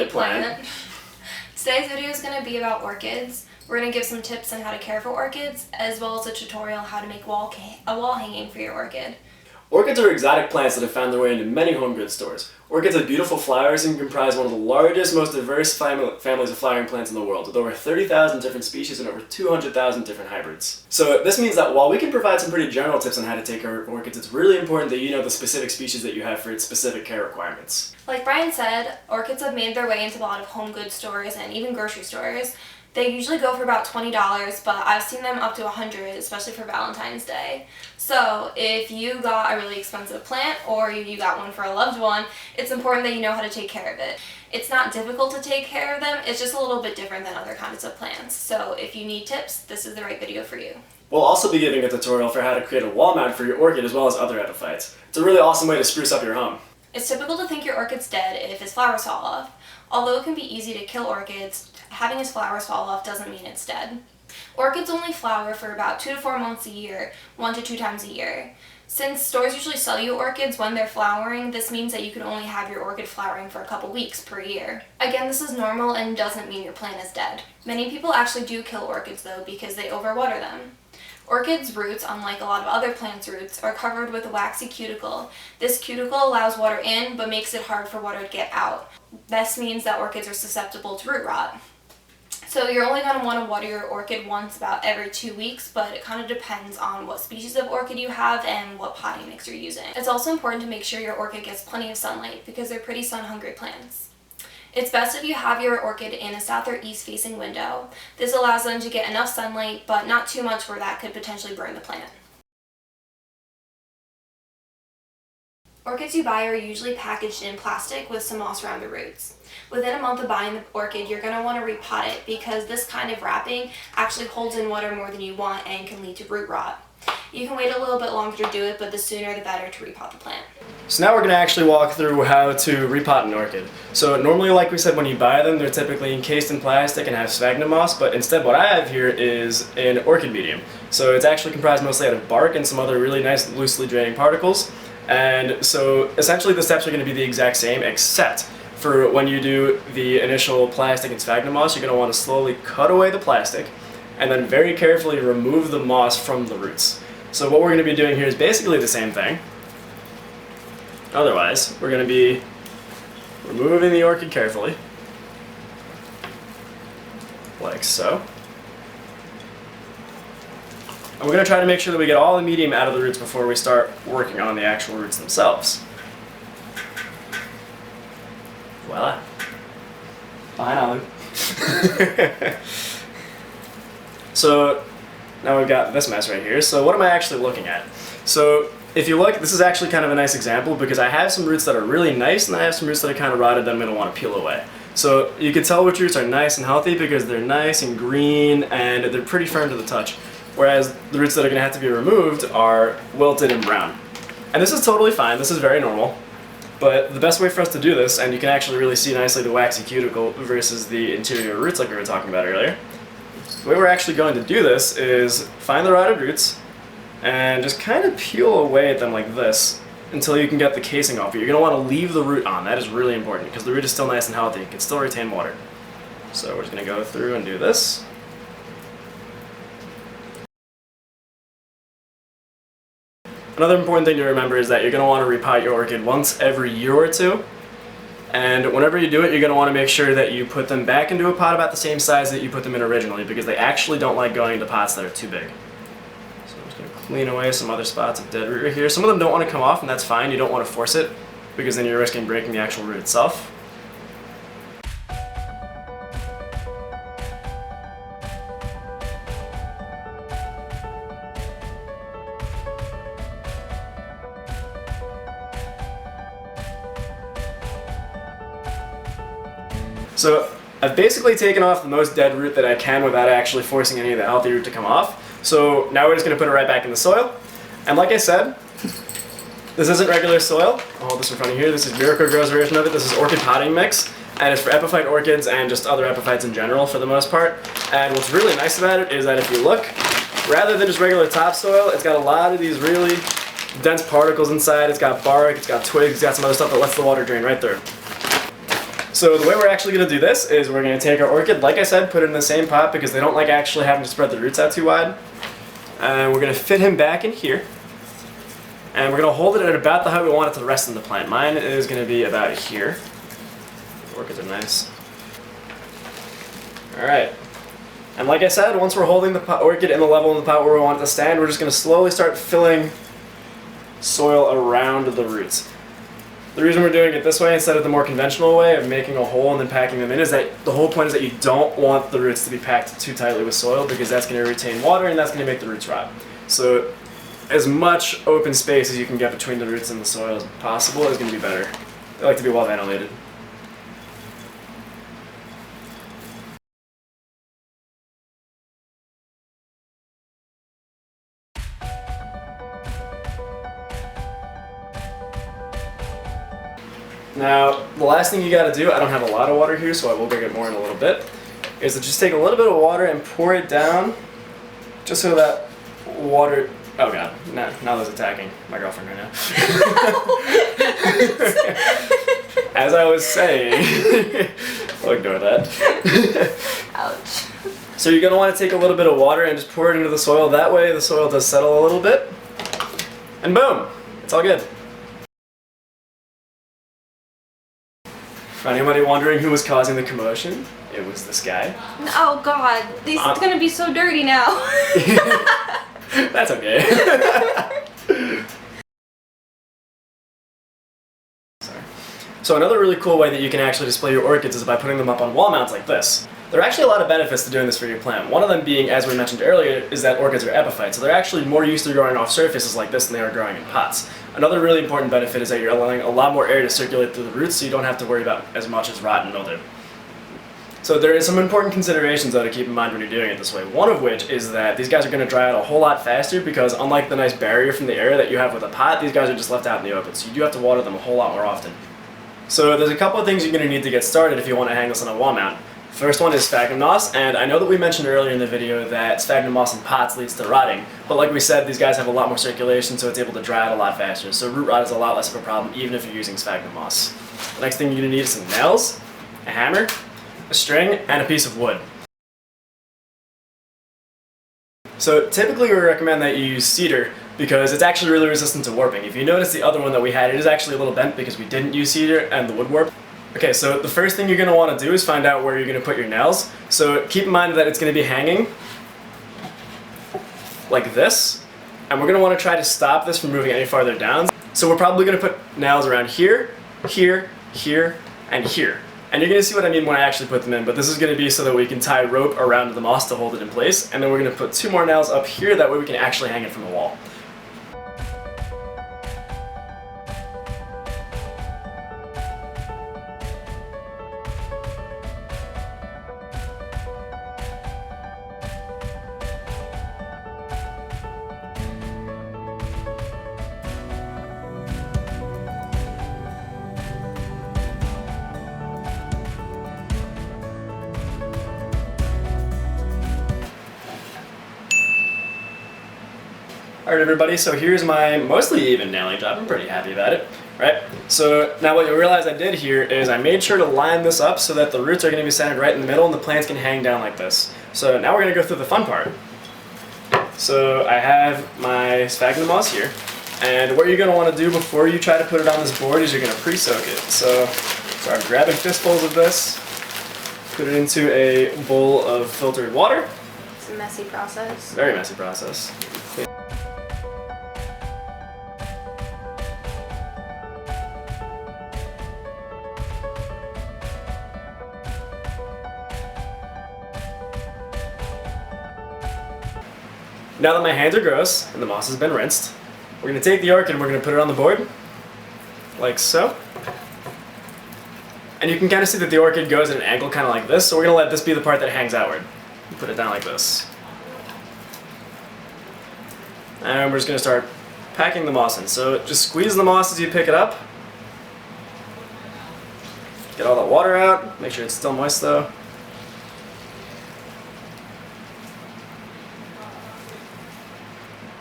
Orchid plant. Today's video is going to be about orchids. We're going to give some tips on how to care for orchids, as well as a tutorial on how to make a wall hanging for your orchid. Orchids are exotic plants that have found their way into many home goods stores. Orchids have beautiful flowers and comprise one of the largest, most diverse families of flowering plants in the world, with over 30,000 different species and over 200,000 different hybrids. So this means that while we can provide some pretty general tips on how to take care of orchids, it's really important that you know the specific species that you have for its specific care requirements. Like Brian said, orchids have made their way into a lot of home goods stores and even grocery stores. They usually go for about $20, but I've seen them up to $100, especially for Valentine's Day. So if you got a really expensive plant or you got one for a loved one, it's important that you know how to take care of it. It's not difficult to take care of them, it's just a little bit different than other kinds of plants. So if you need tips, this is the right video for you. We'll also be giving a tutorial for how to create a wall mount for your orchid as well as other epiphytes. It's a really awesome way to spruce up your home. It's typical to think your orchid's dead if its flowers fall off. Although it can be easy to kill orchids, having its flowers fall off doesn't mean it's dead. Orchids only flower for about 2 to 4 months a year, 1 to 2 times a year. Since stores usually sell you orchids when they're flowering, this means that you can only have your orchid flowering for a couple weeks per year. Again, this is normal and doesn't mean your plant is dead. Many people actually do kill orchids though because they overwater them. Orchids' roots, unlike a lot of other plants' roots, are covered with a waxy cuticle. This cuticle allows water in but makes it hard for water to get out. This means that orchids are susceptible to root rot. So you're only going to want to water your orchid once about every 2 weeks, but it kind of depends on what species of orchid you have and what potting mix you're using. It's also important to make sure your orchid gets plenty of sunlight because they're pretty sun-hungry plants. It's best if you have your orchid in a south or east facing window. This allows them to get enough sunlight, but not too much where that could potentially burn the plant. Orchids you buy are usually packaged in plastic with some moss around the roots. Within a month of buying the orchid, you're going to want to repot it because this kind of wrapping actually holds in water more than you want and can lead to root rot. You can wait a little bit longer to do it, but the sooner the better to repot the plant. So now we're going to actually walk through how to repot an orchid. So normally, like we said, when you buy them, they're typically encased in plastic and have sphagnum moss, but instead what I have here is an orchid medium. So it's actually comprised mostly out of bark and some other really nice loosely draining particles. And so essentially the steps are going to be the exact same, except for when you do the initial plastic and sphagnum moss, you're going to want to slowly cut away the plastic and then very carefully remove the moss from the roots. So what we're going to be doing here is basically the same thing. Otherwise, we're going to be removing the orchid carefully, like so. And we're going to try to make sure that we get all the medium out of the roots before we start working on the actual roots themselves. Voila. Fine, Alan. So now we've got this mess right here. So what am I actually looking at? So if you look, this is actually kind of a nice example because I have some roots that are really nice and I have some roots that are kind of rotted that I'm going to want to peel away. So you can tell which roots are nice and healthy because they're nice and green and they're pretty firm to the touch. Whereas the roots that are going to have to be removed are wilted and brown. And this is totally fine, this is very normal. But the best way for us to do this, and you can actually really see nicely the waxy cuticle versus the interior roots like we were talking about earlier. The way we're actually going to do this is find the rotted roots and just kind of peel away at them like this until you can get the casing off. But you're going to want to leave the root on, that is really important because the root is still nice and healthy, it can still retain water. So we're just going to go through and do this. Another important thing to remember is that you're going to want to repot your orchid once every year or two. And whenever you do it, you're going to want to make sure that you put them back into a pot about the same size that you put them in originally because they actually don't like going into pots that are too big. So I'm just going to clean away some other spots of dead root right here. Some of them don't want to come off and that's fine. You don't want to force it because then you're risking breaking the actual root itself. So I've basically taken off the most dead root that I can without actually forcing any of the healthy root to come off. So now we're just going to put it right back in the soil. And like I said, this isn't regular soil. I'll hold this in front of you here. This is Miracle-Gro's version of it. This is orchid potting mix. And it's for epiphyte orchids and just other epiphytes in general for the most part. And what's really nice about it is that if you look, rather than just regular topsoil, it's got a lot of these really dense particles inside. It's got bark, it's got twigs, it's got some other stuff that lets the water drain right through. So the way we're actually going to do this is we're going to take our orchid, like I said, put it in the same pot because they don't like actually having to spread the roots out too wide. And we're going to fit him back in here. And we're going to hold it at about the height we want it to rest in the plant. Mine is going to be about here. Orchids are nice. Alright. And like I said, once we're holding the orchid in the level in the pot where we want it to stand, we're just going to slowly start filling soil around the roots. The reason we're doing it this way instead of the more conventional way of making a hole and then packing them in is that the whole point is that you don't want the roots to be packed too tightly with soil because that's going to retain water and that's going to make the roots rot. So as much open space as you can get between the roots and the soil as possible is going to be better. They like to be well ventilated. Now, the last thing you gotta do, I don't have a lot of water here, so I will go get more in a little bit, is to just take a little bit of water and pour it down, just so that water, oh god, now there's attacking my girlfriend right now. As I was saying, I'll ignore that. Ouch. So you're gonna wanna take a little bit of water and just pour it into the soil, that way the soil does settle a little bit, and boom, it's all good. For anybody wondering who was causing the commotion, it was this guy. Oh god, this is gonna be so dirty now. That's okay. Sorry. So another really cool way that you can actually display your orchids is by putting them up on wall mounts like this. There are actually a lot of benefits to doing this for your plant. One of them being, as we mentioned earlier, is that orchids are epiphytes, so they're actually more used to growing off surfaces like this than they are growing in pots. Another really important benefit is that you're allowing a lot more air to circulate through the roots, so you don't have to worry about as much as rot and mildew. So there is some important considerations though to keep in mind when you're doing it this way. One of which is that these guys are going to dry out a whole lot faster because unlike the nice barrier from the air that you have with a pot, these guys are just left out in the open, so you do have to water them a whole lot more often. So there's a couple of things you're going to need to get started if you want to hang this on a wall mount. First one is sphagnum moss, and I know that we mentioned earlier in the video that sphagnum moss in pots leads to rotting, but like we said, these guys have a lot more circulation, so it's able to dry out a lot faster, so root rot is a lot less of a problem even if you're using sphagnum moss. The next thing you're going to need is some nails, a hammer, a string, and a piece of wood. So typically we recommend that you use cedar because it's actually really resistant to warping. If you notice the other one that we had, it is actually a little bent because we didn't use cedar and the wood warped. Okay, so the first thing you're going to want to do is find out where you're going to put your nails. So keep in mind that it's going to be hanging like this, and we're going to want to try to stop this from moving any farther down. So we're probably going to put nails around here, here, here, and here. And you're going to see what I mean when I actually put them in, but this is going to be so that we can tie rope around the moss to hold it in place, and then we're going to put 2 more nails up here, that way we can actually hang it from the wall. Alright everybody, so here's my mostly even nailing job. I'm pretty happy about it, right? So now what you'll realize I did here is I made sure to line this up so that the roots are going to be centered right in the middle and the plants can hang down like this. So now we're going to go through the fun part. So I have my sphagnum moss here, and what you're going to want to do before you try to put it on this board is you're going to pre-soak it. So start grabbing fistfuls of this, put it into a bowl of filtered water. It's a messy process. Very messy process. Now that my hands are gross and the moss has been rinsed, we're going to take the orchid and we're going to put it on the board, like so. And you can kind of see that the orchid goes at an angle kind of like this, so we're going to let this be the part that hangs outward. Put it down like this. And we're just going to start packing the moss in. So just squeeze the moss as you pick it up. Get all that water out, make sure it's still moist though.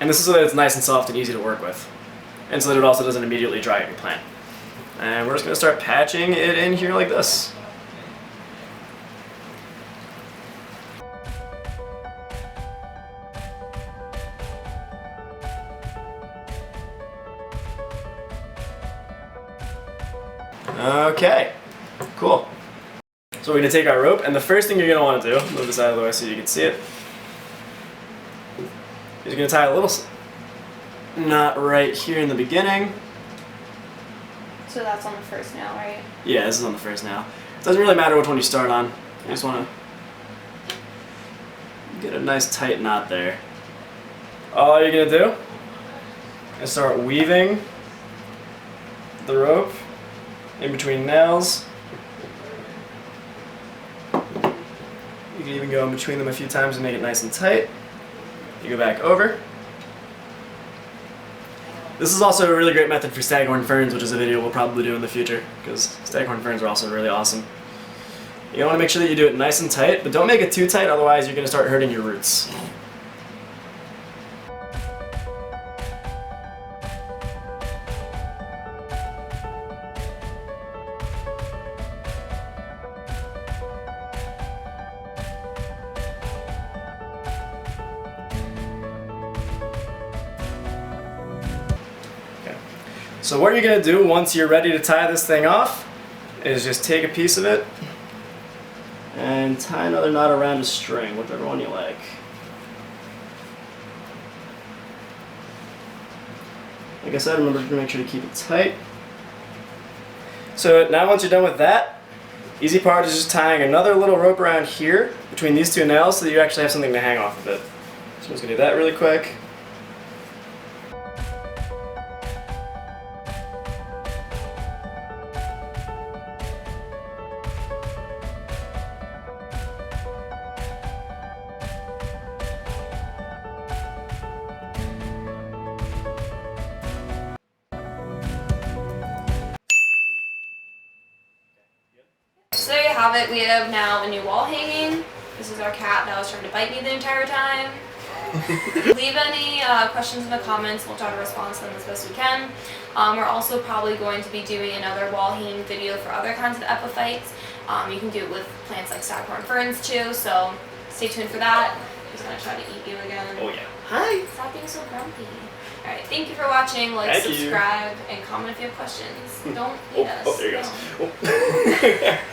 And this is so that it's nice and soft and easy to work with. And so that it also doesn't immediately dry out your plant. And we're just going to start patching it in here like this. Okay, cool. So we're gonna take our rope, and the first thing you're gonna want to do, move this out of the way so you can see it, is you're gonna tie a little knot right here in the beginning. So that's on the first nail, right? Yeah, this is on the first nail. It doesn't really matter which one you start on. You just want to get a nice tight knot there. All you're gonna do is start weaving the rope in between nails. You can even go in between them a few times and make it nice and tight. You go back over. This is also a really great method for staghorn ferns, which is a video we'll probably do in the future, because staghorn ferns are also really awesome. You want to make sure that you do it nice and tight, but don't make it too tight, otherwise you're going to start hurting your roots. So what you're going to do once you're ready to tie this thing off is just take a piece of it and tie another knot around a string, whichever one you like. Like I said, remember to make sure to keep it tight. So now once you're done with that, easy part is just tying another little rope around here between these two nails so that you actually have something to hang off of it. So I'm just going to do that really quick. So there you have it. We have now a new wall hanging. This is our cat that was trying to bite me the entire time. Leave any questions in the comments. We'll try to respond to them as best we can. We're also probably going to be doing another wall hanging video for other kinds of epiphytes. You can do it with plants like staghorn ferns too, so stay tuned for that. He's going to try to eat you again. Oh yeah. Hi! Stop being so grumpy. Alright, thank you for watching. Like, subscribe, and comment if you have questions. Don't eat us. Oh, there he goes. Oh.